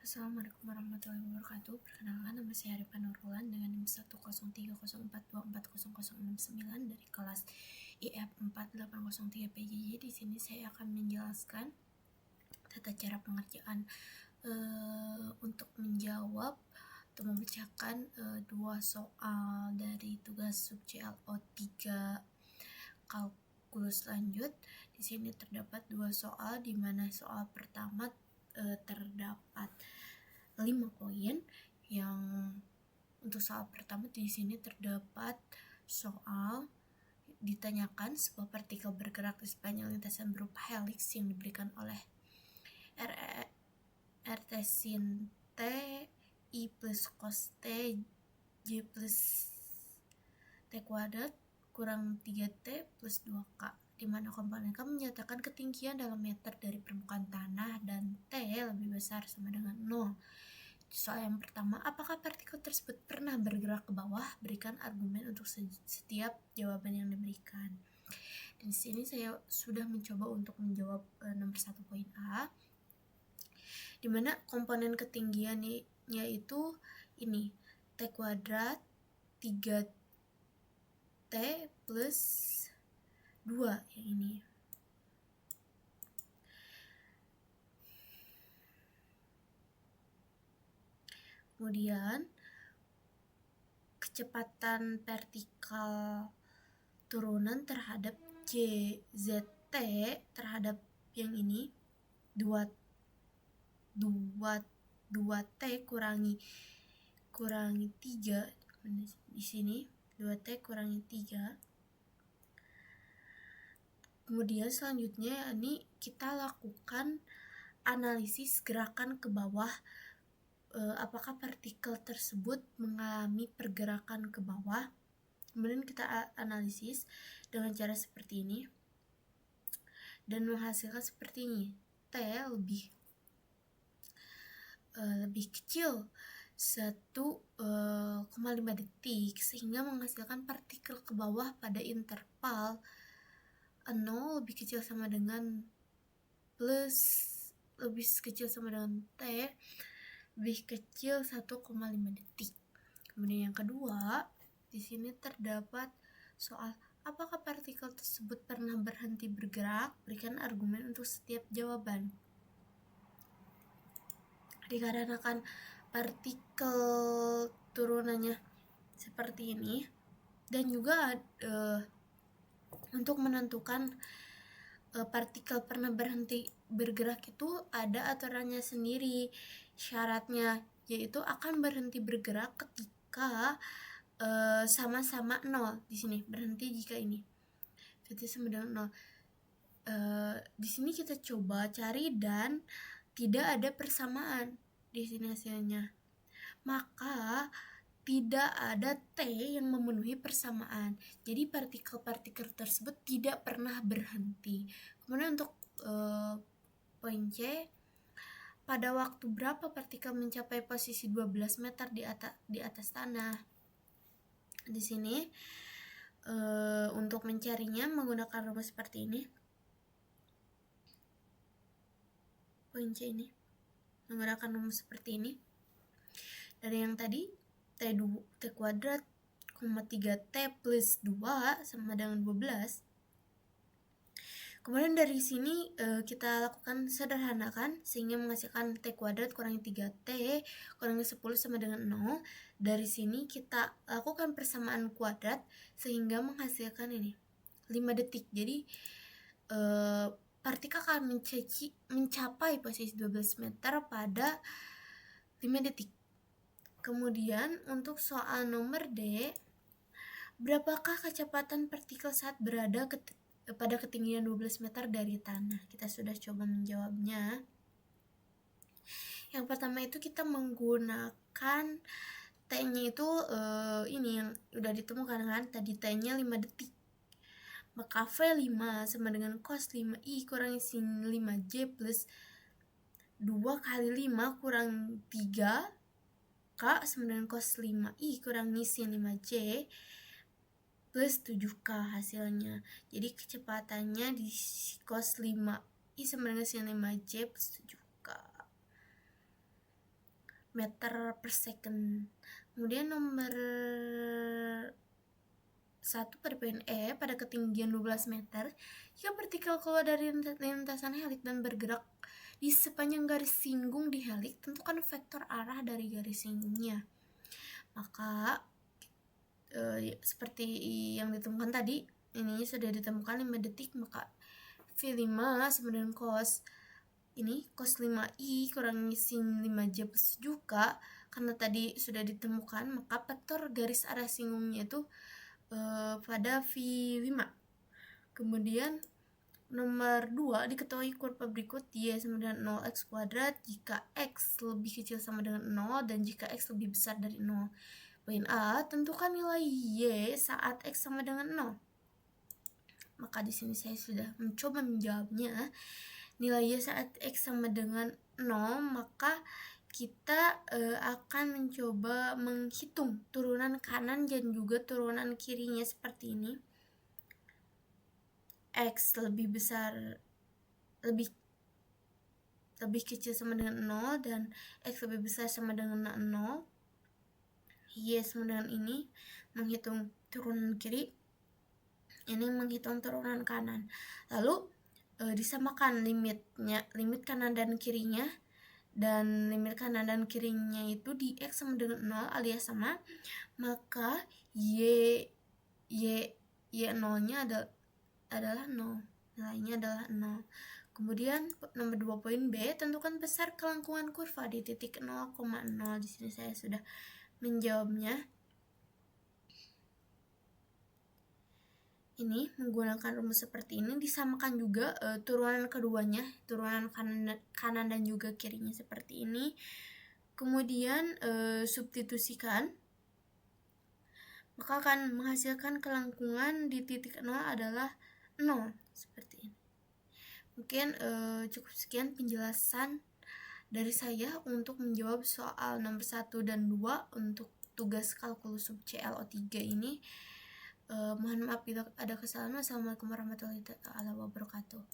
Assalamualaikum warahmatullahi wabarakatuh. Perkenalkan, nama saya Arifan Nurlan dengan NIM 10304240069 dari kelas IF 4803 PJJ. Di sini saya akan menjelaskan tata cara pengerjaan untuk menjawab atau memecahkan dua soal dari tugas sub CLO 3 kalkulus lanjut. Di sini terdapat dua soal, di mana soal pertama terdapat 5 poin. Yang untuk soal pertama di sini terdapat soal ditanyakan sebuah partikel bergerak di sepanjang lintasan berupa helix yang diberikan oleh RT sin T I plus cos T J plus T kuadrat kurang 3T plus 2K, di mana komponen K menyatakan ketinggian dalam meter dari permukaan tanah dan T lebih besar sama dengan 0. Soal yang pertama, apakah partikel tersebut pernah bergerak ke bawah? Berikan argumen untuk setiap jawaban yang diberikan. Di sini saya sudah mencoba untuk menjawab nomor 1 poin A, di mana komponen ketinggiannya yaitu ini T kuadrat 3T plus 2 yang ini. Kemudian kecepatan vertikal turunan terhadap JZT terhadap yang ini 2T kurangi 3 di sini 2T kurangi 3. Kemudian selanjutnya ini kita lakukan analisis gerakan ke bawah. Apakah partikel tersebut mengalami pergerakan ke bawah? Kemudian kita analisis dengan cara seperti ini dan menghasilkan seperti ini. T lebih kecil 1,5 detik sehingga menghasilkan partikel ke bawah pada interval 0 lebih kecil sama dengan plus lebih kecil sama dengan T lebih kecil 1,5 detik. Kemudian yang kedua, di sini terdapat soal apakah partikel tersebut pernah berhenti bergerak? Berikan argumen untuk setiap jawaban. Dikarenakan partikel turunannya seperti ini, dan juga untuk menentukan partikel pernah berhenti bergerak itu ada aturannya sendiri. Syaratnya yaitu akan berhenti bergerak ketika sama-sama 0. Di sini berhenti jika ini berarti sama dengan 0. Di sini kita coba cari dan tidak ada persamaan di sini hasilnya, maka tidak ada T yang memenuhi persamaan. Jadi partikel-partikel tersebut tidak pernah berhenti. Kemudian untuk poin C, pada waktu berapa partikel mencapai posisi 12 meter di atas tanah? Di sini untuk mencarinya menggunakan rumus seperti ini. Poin C ini menggunakan rumus seperti ini. Dari yang tadi T kuadrat, 3T plus 2 sama dengan 12. Kemudian dari sini kita lakukan sederhanakan sehingga menghasilkan T kuadrat kurangi 3T kurangi 10 sama dengan 0. Dari sini kita lakukan persamaan kuadrat sehingga menghasilkan ini 5 detik. Jadi partikel akan mencapai posisi 12 meter pada 5 detik. Kemudian untuk soal nomor D, berapakah kecepatan partikel saat berada pada ketinggian 12 meter dari tanah? Kita sudah coba menjawabnya. Yang pertama itu kita menggunakan T-nya itu ini yang udah ditemukan kan, tadi T-nya 5 detik. Maka V5 sama dengan cos 5I kurangi sin 5J plus 2 kali 5 kurang 3 K sama dengan cos 5I kurangi sin 5J plus 7K hasilnya. Jadi kecepatannya di cos 5I sama dengan sin 5J plus 7K. meter per second. Kemudian nomor 1 pada poin E, pada ketinggian 12 meter, jika partikel keluar dari lintasan heliks dan bergerak di sepanjang garis singgung di heliks, tentukan vektor arah dari garis singgungnya. Maka seperti yang ditemukan tadi, ini sudah ditemukan 5 detik, maka V5 sama dengan cos ini cos 5i kurangi sin 5j plus juga, karena tadi sudah ditemukan, maka vektor garis arah singgungnya itu pada V5. Kemudian nomor 2, diketahui kurva berikut y sama dengan 0x kuadrat jika x lebih kecil sama dengan 0 dan jika x lebih besar dari 0. Poin A, tentukan nilai y saat x sama dengan 0. Maka di sini saya sudah mencoba menjawabnya. Nilai y saat x sama dengan 0, maka kita akan mencoba menghitung turunan kanan dan juga turunan kirinya seperti ini. X lebih besar, lebih kecil sama dengan 0 dan x lebih besar sama dengan 0. Y sama dengan ini, menghitung turunan kiri, ini menghitung turunan kanan. Lalu disamakan limit kanan dan kirinya, dan limit kanan dan kirinya itu di x sama dengan 0 alias sama, maka y 0-nya adalah 0, nilainya adalah 0. Kemudian nomor 2 poin B, tentukan besar kelengkungan kurva di titik 0,0. Di sini saya sudah menjawabnya. Ini menggunakan rumus seperti ini, disamakan juga turunan keduanya, turunan kanan dan juga kirinya seperti ini. Kemudian substitusikan, maka akan menghasilkan kelengkungan di titik 0 adalah 0 seperti ini. Mungkin cukup sekian penjelasan dari saya untuk menjawab soal nomor 1 dan 2 untuk tugas kalkulus sub CLO3 ini. Mohon maaf bila ada kesalahan. Wassalamualaikum warahmatullahi wabarakatuh.